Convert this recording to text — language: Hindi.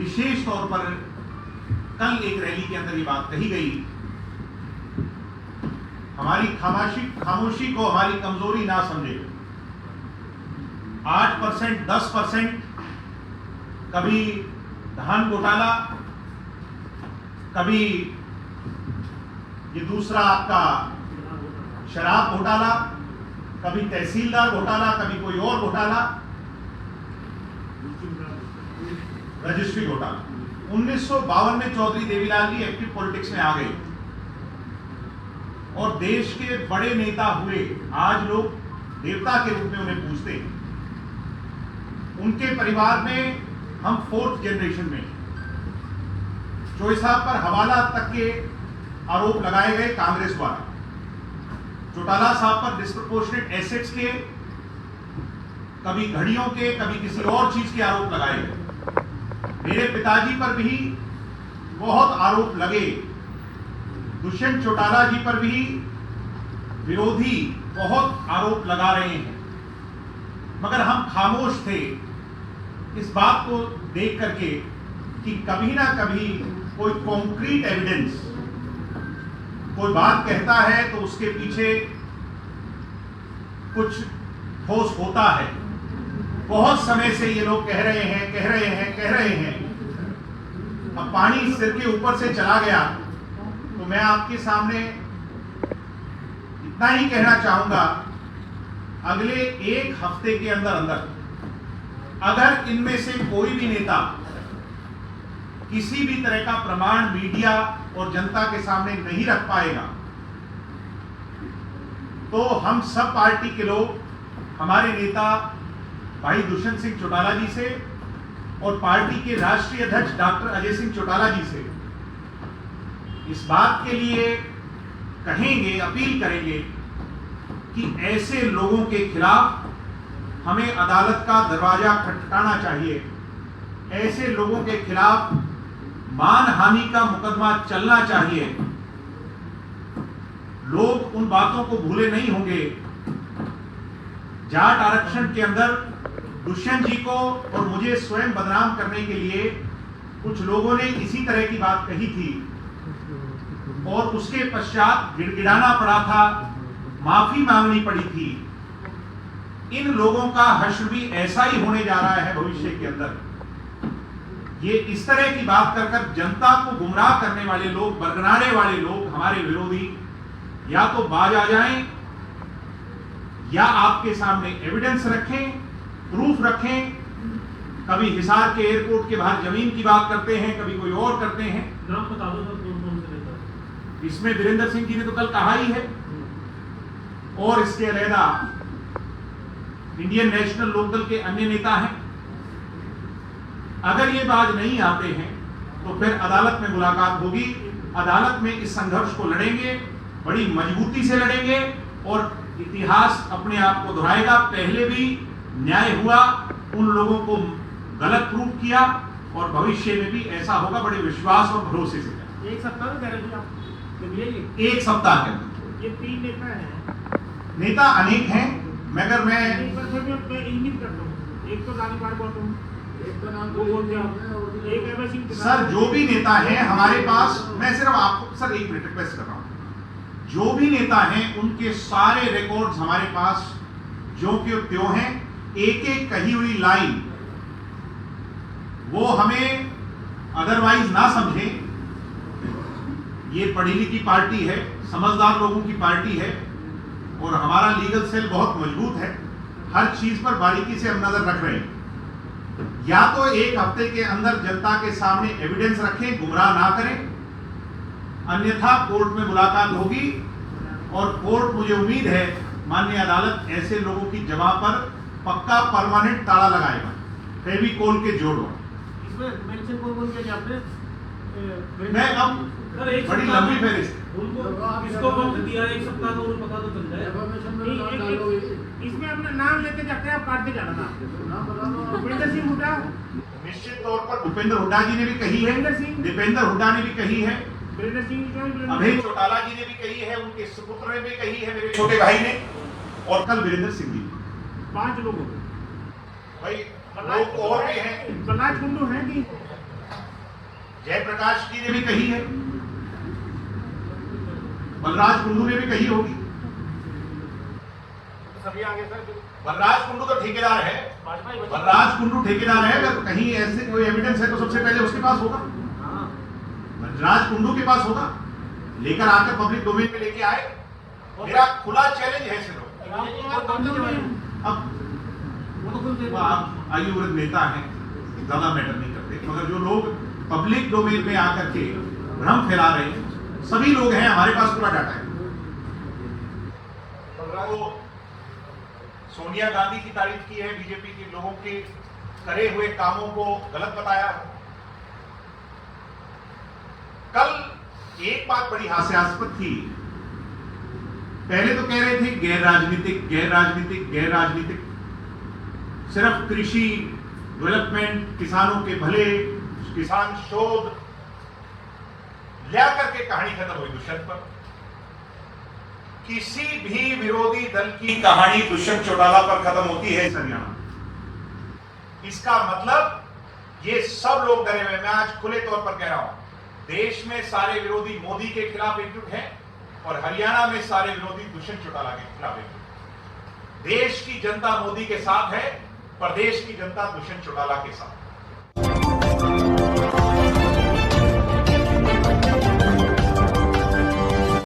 विशेष तौर पर कल एक रैली के अंदर ये बात कही गई, हमारी खामोशी को हमारी कमजोरी ना समझे। 8%, 10%, कभी धान घोटाला, कभी ये दूसरा आपका शराब घोटाला, कभी तहसीलदार घोटाला, कभी कोई और घोटाला, रजिस्ट्री घोटाला। 1952 में चौधरी देवीलाल जी एक्टिव पॉलिटिक्स में आ गए और देश के बड़े नेता हुए। आज लोग देवता के रूप में उन्हें पूजते हैं। उनके परिवार में हम 4th जनरेशन में। चोई साहब पर हवाला तक के आरोप लगाए गए कांग्रेस द्वारा। चौटाला साहब पर डिस्प्रपोर्शनेट एसेट्स के, कभी घड़ियों के, कभी किसी और चीज के आरोप लगाए गए। मेरे पिताजी पर भी बहुत आरोप लगे। दुष्यंत चौटाला जी पर भी विरोधी बहुत आरोप लगा रहे हैं, मगर हम खामोश थे इस बात को देख करके कि कभी ना कभी कोई कॉन्क्रीट एविडेंस, कोई बात कहता है तो उसके पीछे कुछ ठोस होता है। बहुत समय से ये लोग कह रहे हैं। अब पानी सिर के ऊपर से चला गया तो मैं आपके सामने इतना ही कहना चाहूंगा, अगले एक हफ्ते के अंदर अगर इनमें से कोई भी नेता किसी भी तरह का प्रमाण मीडिया और जनता के सामने नहीं रख पाएगा तो हम सब पार्टी के लोग, हमारे नेता भाई दुष्यंत सिंह चौटाला जी से और पार्टी के राष्ट्रीय अध्यक्ष डॉक्टर अजय सिंह चौटाला जी से इस बात के लिए कहेंगे, अपील करेंगे कि ऐसे लोगों के खिलाफ हमें अदालत का दरवाजा खटखटाना चाहिए। ऐसे लोगों के खिलाफ मानहानि का मुकदमा चलना चाहिए। लोग उन बातों को भूले नहीं होंगे। जाट आरक्षण के अंदर दुष्यंत जी को और मुझे स्वयं बदनाम करने के लिए कुछ लोगों ने इसी तरह की बात कही थी और उसके पश्चात गिड़गिड़ाना पड़ा था, माफी मांगनी पड़ी थी। इन लोगों का हश्र भी ऐसा ही होने जा रहा है भविष्य के अंदर। ये इस तरह की बात कर कर जनता को गुमराह करने वाले लोग, बरगनाने वाले लोग, हमारे विरोधी, या तो बाज आ जाएं या आपके सामने एविडेंस रखें, प्रूफ रखें। कभी हिसार के एयरपोर्ट के बाहर जमीन की बात करते हैं, कभी कोई और करते हैं। नाम बता दो सर, कौन से नेता? इसमें वीरेंद्र सिंह जी ने तो कल कहा ही है, और इसके अलावा इंडियन नेशनल लोकदल के अन्य नेता हैं। अगर ये बात नहीं आते हैं तो फिर अदालत में मुलाकात होगी। अदालत में इस संघर्ष को लड़ेंगे, बड़ी मजबूती से लड़ेंगे और इतिहास अपने आप को दोहराएगा। पहले भी न्याय हुआ, उन लोगों को गलत प्रूफ किया और भविष्य में भी ऐसा होगा, बड़े विश्वास और भरोसे से। एक सप्ताह में गारंटी आप एक सप्ताह के अंदर। ये 3 नेता हैं। नेता अनेक हैं, मगर मैं इंगित करता हूँ। एक तो लाली बार बोलता हूँ, एक का नाम वो बोल दिया, एक अभय सिंह। सर जो भी नेता हैं हमारे पास, मैं सिर्फ आपको सर एक मिनट रिक्वेस्ट कर रहा हूँ, जो भी नेता हैं उनके सारे रिकॉर्ड्स हमारे पास जो कि त्यों हैं। एक एक कही हुई लाइन वो हमें अदरवाइज ना समझें। ये पढ़ी लिखी पार्टी है, समझदार लोगों की पार्टी है और हमारा लीगल सेल बहुत मजबूत है। हर चीज पर बारीकी से हम नजर रख रहे हैं। या तो एक हफ्ते के अंदर जनता के सामने एविडेंस रखें, गुमराह ना करें, अन्यथा कोर्ट में मुलाकात होगी और कोर्ट, मुझे उम्मीद है माननीय अदालत ऐसे लोगों की जमा पर पक्का परमानेंट ताला लगाएगा, फेविकोल के जोड़ो। इसमें मेंशन कौन किया गया आपने? मैं अब बड़ी लंबी फहरिस्त उनको किसको वक्त दिया, एक सप्ताह का उन्हें पता तो चल जाए। इसमें अपना नाम लेते जाते हैं, आप काटते जाना ना। भूपेंद्र सिंह हुड्डा, निश्चित तौर पर भूपेंद्र हुड्डा जी ने भी कही है, दीपेंद्र हुड्डा ने भी कही है, वीरेंद्र सिंह, अभय चौटाला जी ने भी कही है, उनके सुपुत्र ने भी कही है, मेरे छोटे भाई ने, और कल वीरेंद्र सिंह जी। 5 लोगों को भाई लोग और भी हैं। प्रहलाद कुंडू हैं कि जयप्रकाश जी ने भी कही है, बलराज कुंडू ने भी कही होगी। सभी आगे सर। बलराज कुंडू तो ठेकेदार है, बलराज कुंडू ठेकेदार है। अगर कहीं ऐसे कोई एविडेंस है तो सबसे पहले उसके पास होगा, बलराज कुंडू के पास होगा। लेकर आकर पब्लिक डोमेन में लेके आए। मेरा खुला चैलेंज है सिर्फ। अब आप आयुर्वेद नेता हैं, ज्यादा मैटर नहीं करते, मगर जो लोग पब्लिक डोमेन में आकर के भ्रम फैला रहे हैं, सभी लोग हैं, हमारे पास पूरा डाटा है। तो सोनिया गांधी की तारीफ की है, बीजेपी के लोगों के करे हुए कामों को गलत बताया। कल एक बात बड़ी हास्यास्पद थी। पहले तो कह रहे थे गैर राजनीतिक, गैर राजनीतिक, गैर राजनीतिक, सिर्फ कृषि डेवलपमेंट, किसानों के भले, किसान शोध ला करके कहानी खत्म हुई दुष्यंत पर। किसी भी विरोधी दल की कहानी दुष्यंत चौटाला पर खत्म होती है हरियाणा। इसका मतलब ये सब लोग डरे हुए। मैं आज खुले तौर पर कह रहा हूं, देश में सारे विरोधी मोदी के खिलाफ एकजुट हैं और हरियाणा में सारे विरोधी दुष्यंत चौटाला के खिलाफ एकजुट। देश की जनता मोदी के साथ है, प्रदेश की जनता दुष्यंत चौटाला के साथ।